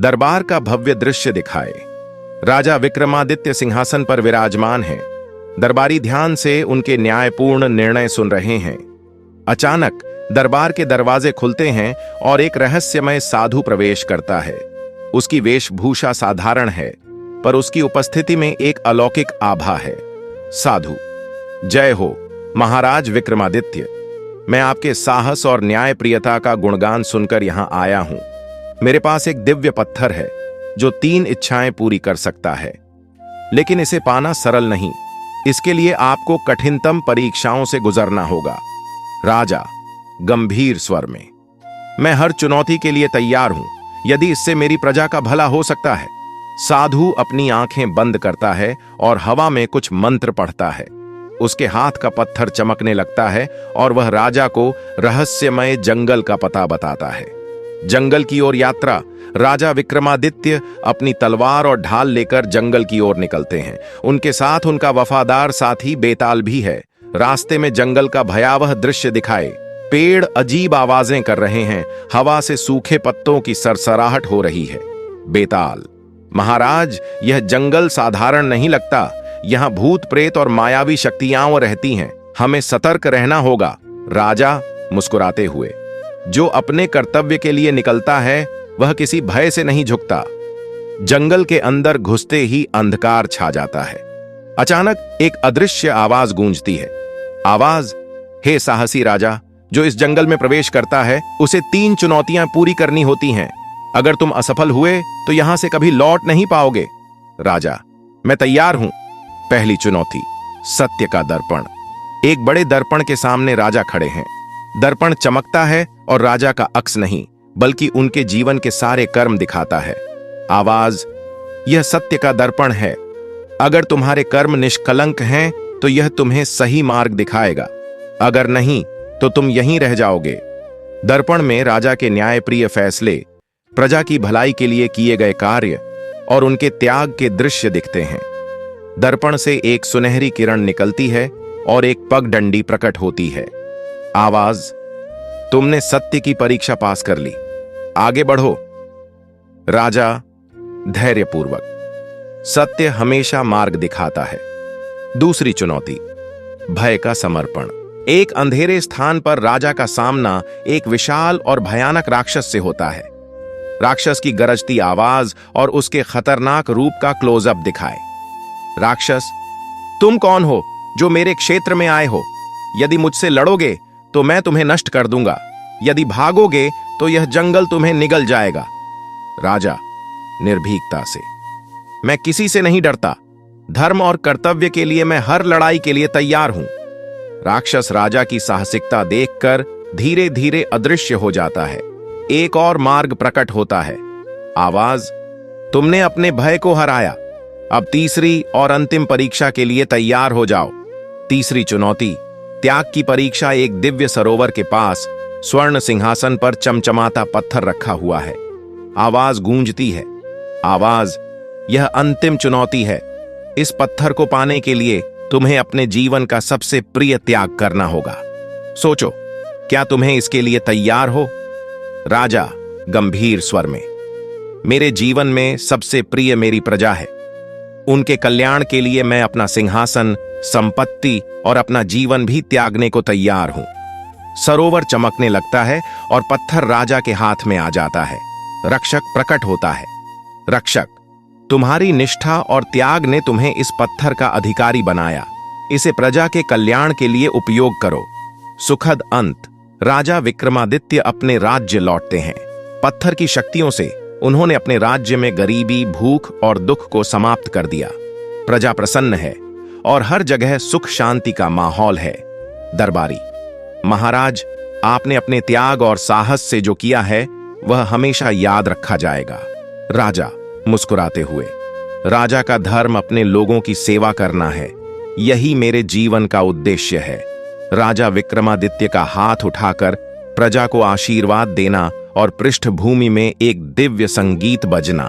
दरबार का भव्य दृश्य दिखाए। राजा विक्रमादित्य सिंहासन पर विराजमान हैं। दरबारी ध्यान से उनके न्यायपूर्ण निर्णय सुन रहे हैं। अचानक दरबार के दरवाजे खुलते हैं और एक रहस्यमय साधु प्रवेश करता है। उसकी वेशभूषा साधारण है, पर उसकी उपस्थिति में एक अलौकिक आभा है। साधु: जय हो महाराज विक्रमादित्य। मैं आपके साहस और न्यायप्रियता का गुणगान सुनकर यहां आया हूं। मेरे पास एक दिव्य पत्थर है जो 3 इच्छाएं पूरी कर सकता है, लेकिन इसे पाना सरल नहीं। इसके लिए आपको कठिनतम परीक्षाओं से गुजरना होगा। राजा गंभीर स्वर में: मैं हर चुनौती के लिए तैयार हूं, यदि इससे मेरी प्रजा का भला हो सकता है। साधु अपनी आंखें बंद करता है और हवा में कुछ मंत्र पढ़ता है। उसके हाथ का पत्थर चमकने लगता है और वह राजा को रहस्यमय जंगल का पता बताता है। जंगल की ओर यात्रा। राजा विक्रमादित्य अपनी तलवार और ढाल लेकर जंगल की ओर निकलते हैं। उनके साथ उनका वफादार साथी बेताल भी है। रास्ते में जंगल का भयावह दृश्य दिखाए। पेड़ अजीब आवाजें कर रहे हैं। हवा से सूखे पत्तों की सरसराहट हो रही है। बेताल: महाराज, यह जंगल साधारण नहीं लगता। यहां भूत प्रेत और मायावी शक्तियां रहती हैं। हमें सतर्क रहना होगा। राजा मुस्कुराते हुए: जो अपने कर्तव्य के लिए निकलता है वह किसी भय से नहीं झुकता। जंगल के अंदर घुसते ही अंधकार छा जाता है। अचानक एक अदृश्य आवाज गूंजती है। आवाज: हे साहसी राजा, जो इस जंगल में प्रवेश करता है उसे 3 चुनौतियां पूरी करनी होती हैं। अगर तुम असफल हुए तो यहां से कभी लौट नहीं पाओगे। राजा: मैं तैयार हूं। पहली चुनौती: सत्य का दर्पण। एक बड़े दर्पण के सामने राजा खड़े हैं। दर्पण चमकता है और राजा का अक्स नहीं, बल्कि उनके जीवन के सारे कर्म दिखाता है। आवाज: यह सत्य का दर्पण है। अगर तुम्हारे कर्म निष्कलंक हैं तो यह तुम्हें सही मार्ग दिखाएगा, अगर नहीं तो तुम यहीं रह जाओगे। दर्पण में राजा के न्यायप्रिय फैसले, प्रजा की भलाई के लिए किए गए कार्य और उनके त्याग के दृश्य दिखते हैं। दर्पण से एक सुनहरी किरण निकलती है और एक पगडंडी प्रकट होती है। आवाज: तुमने सत्य की परीक्षा पास कर ली, आगे बढ़ो। राजा धैर्यपूर्वक: सत्य हमेशा मार्ग दिखाता है। दूसरी चुनौती: भय का समर्पण। एक अंधेरे स्थान पर राजा का सामना एक विशाल और भयानक राक्षस से होता है। राक्षस की गरजती आवाज और उसके खतरनाक रूप का क्लोजअप दिखाए। राक्षस: तुम कौन हो जो मेरे क्षेत्र में आए हो? यदि मुझसे लड़ोगे तो मैं तुम्हें नष्ट कर दूंगा। यदि भागोगे तो यह जंगल तुम्हें निगल जाएगा। राजा निर्भीकता से: मैं किसी से नहीं डरता। धर्म और कर्तव्य के लिए मैं हर लड़ाई के लिए तैयार हूं। राक्षस राजा की साहसिकता देखकर धीरे धीरे अदृश्य हो जाता है। एक और मार्ग प्रकट होता है। आवाज: तुमने अपने भय को हराया। अब तीसरी और अंतिम परीक्षा के लिए तैयार हो जाओ। तीसरी चुनौती: त्याग की परीक्षा। एक दिव्य सरोवर के पास स्वर्ण सिंहासन पर चमचमाता पत्थर रखा हुआ है। आवाज गूंजती है। आवाज: यह अंतिम चुनौती है। इस पत्थर को पाने के लिए तुम्हें अपने जीवन का सबसे प्रिय त्याग करना होगा। सोचो, क्या तुम्हें इसके लिए तैयार हो? राजा गंभीर स्वर में: मेरे जीवन में सबसे प्रिय मेरी प्रजा है। उनके कल्याण के लिए मैं अपना सिंहासन, संपत्ति और अपना जीवन भी त्यागने को तैयार हूं। सरोवर चमकने लगता है और पत्थर राजा के हाथ में आ जाता है। रक्षक प्रकट होता है। रक्षक: तुम्हारी निष्ठा और त्याग ने तुम्हें इस पत्थर का अधिकारी बनाया। इसे प्रजा के कल्याण के लिए उपयोग करो। सुखद अंत। राजा विक्रमादित्य अपने राज्य लौटते हैं। पत्थर की शक्तियों से उन्होंने अपने राज्य में गरीबी, भूख और दुख को समाप्त कर दिया। प्रजा प्रसन्न है और हर जगह सुख शांति का माहौल है। दरबारी: महाराज, आपने अपने त्याग और साहस से जो किया है वह हमेशा याद रखा जाएगा। राजा मुस्कुराते हुए: राजा का धर्म अपने लोगों की सेवा करना है। यही मेरे जीवन का उद्देश्य है। राजा विक्रमादित्य का हाथ उठाकर प्रजा को आशीर्वाद देना और पृष्ठभूमि में एक दिव्य संगीत बजना।